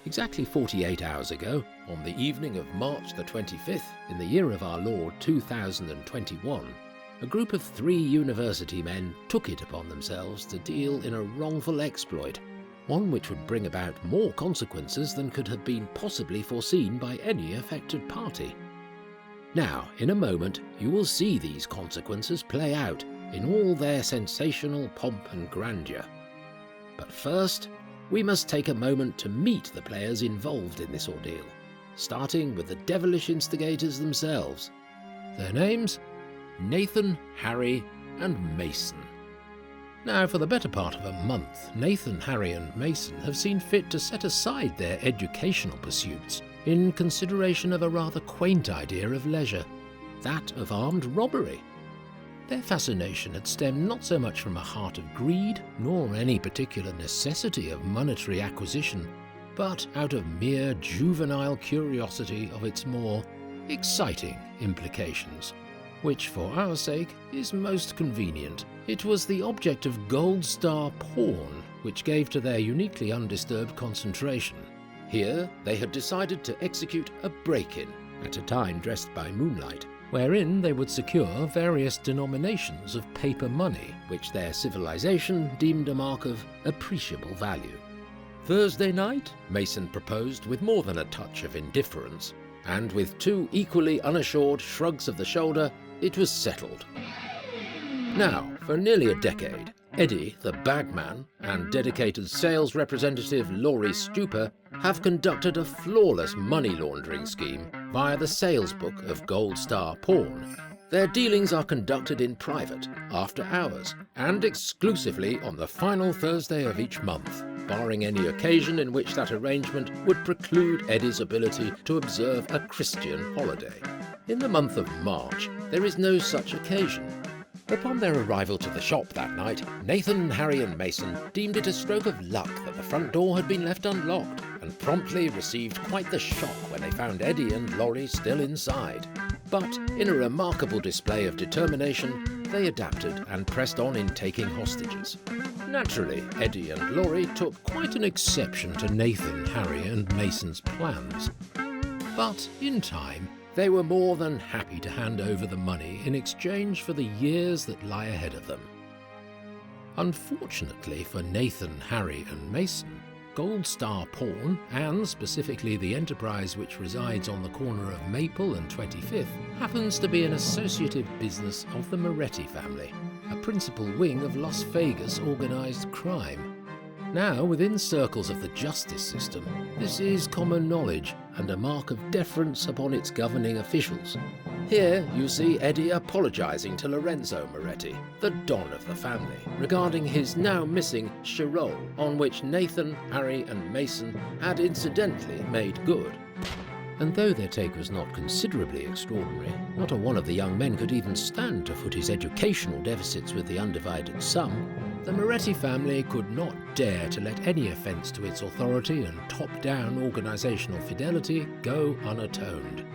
Exactly 48 hours ago, on the evening of March the 25th, in the year of our Lord 2021, a group of 3 university men took it upon themselves to deal in a wrongful exploit, one which would bring about more consequences than could have been possibly foreseen by any affected party. Now, in a moment, you will see these consequences play out in all their sensational pomp and grandeur. But first, we must take a moment to meet the players involved in this ordeal, starting with the devilish instigators themselves. Their names? Nathan, Harry, and Mason. Now, for the better part of a month, Nathan, Harry, and Mason have seen fit to set aside their educational pursuits in consideration of a rather quaint idea of leisure, that of armed robbery. Their fascination had stemmed not so much from a heart of greed, nor any particular necessity of monetary acquisition, but out of mere juvenile curiosity of its more exciting implications, which for our sake is most convenient. It was the object of Gold Star porn which gave to their uniquely undisturbed concentration. Here they had decided to execute a break-in, at a time dressed by moonlight, wherein they would secure various denominations of paper money, which their civilization deemed a mark of appreciable value. Thursday night, Mason proposed with more than a touch of indifference, and with 2 equally unassured shrugs of the shoulder, it was settled. Now, for nearly a decade, Eddie, the bagman, and dedicated sales representative Laurie Stuper have conducted a flawless money laundering scheme via the sales book of Gold Star Porn. Their dealings are conducted in private, after hours, and exclusively on the final Thursday of each month, barring any occasion in which that arrangement would preclude Eddie's ability to observe a Christian holiday. In the month of March, there is no such occasion. Upon their arrival to the shop that night, Nathan, Harry, and Mason deemed it a stroke of luck that the front door had been left unlocked, and promptly received quite the shock when they found Eddie and Laurie still inside. But in a remarkable display of determination, they adapted and pressed on in taking hostages. Naturally, Eddie and Laurie took quite an exception to Nathan, Harry, and Mason's plans. But in time, they were more than happy to hand over the money in exchange for the years that lie ahead of them. Unfortunately for Nathan, Harry, and Mason, Gold Star Porn, and specifically the enterprise which resides on the corner of Maple and 25th, happens to be an associative business of the Moretti family, a principal wing of Las Vegas organized crime. Now, within circles of the justice system, this is common knowledge and a mark of deference upon its governing officials. Here you see Eddie apologizing to Lorenzo Moretti, the don of the family, regarding his now missing Chirol, on which Nathan, Harry, and Mason had incidentally made good. And though their take was not considerably extraordinary, not a one of the young men could even stand to foot his educational deficits with the undivided sum, the Moretti family could not dare to let any offence to its authority and top-down organisational fidelity go unatoned.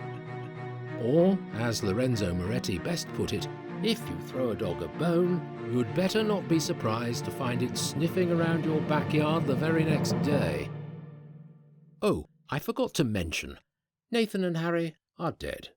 Or, as Lorenzo Moretti best put it, if you throw a dog a bone, you'd better not be surprised to find it sniffing around your backyard the very next day. Oh, I forgot to mention, Nathan and Harry are dead.